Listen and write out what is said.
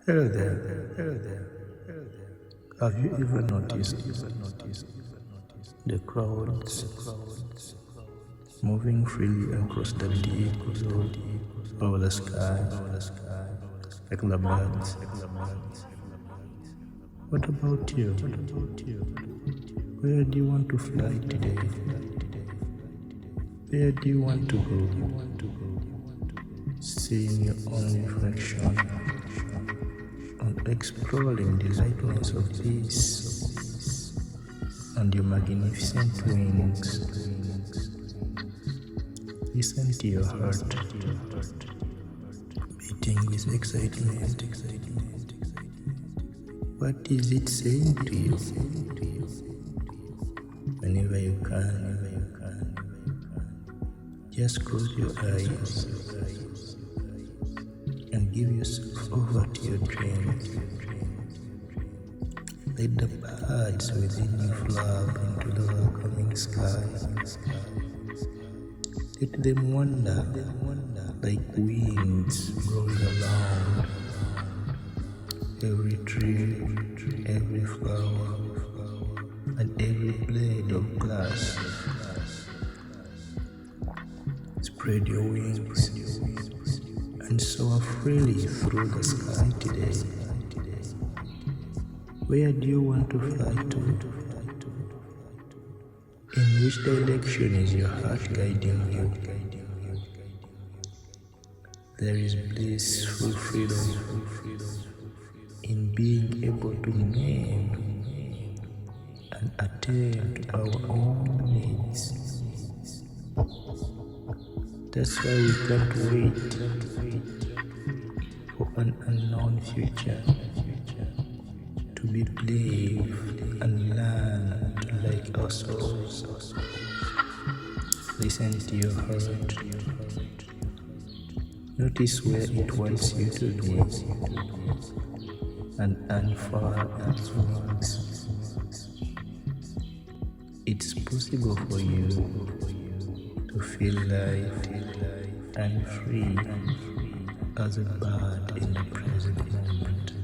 Hello there. Have you ever noticed the crowds moving freely across the deep blue of the sky, like the birds? What about you? Where do you want to fly today? Where do you want to go? Seeing your own reflection and exploring the lightness of peace and your magnificent wings. Listen to your heart beating with excitement. What is it saying to you? Whenever you can, just close your eyes and give yourself over to your dream. Let the birds within you flap into the welcoming sky. Let them wander like winds rolling along every tree, every flower, and every blade of grass. Spread your wings and soar freely through the sky today. Where do you want to fly to? In which direction is your heart guiding you? There is blissful freedom in being able to name and attend to our own needs. That's why we can't wait for an unknown future, to be brave and learn to like ourselves. Listen to your heart. Notice where it wants you to be and unfurl its wings. It's possible for you to feel light and free as a bird in the present moment.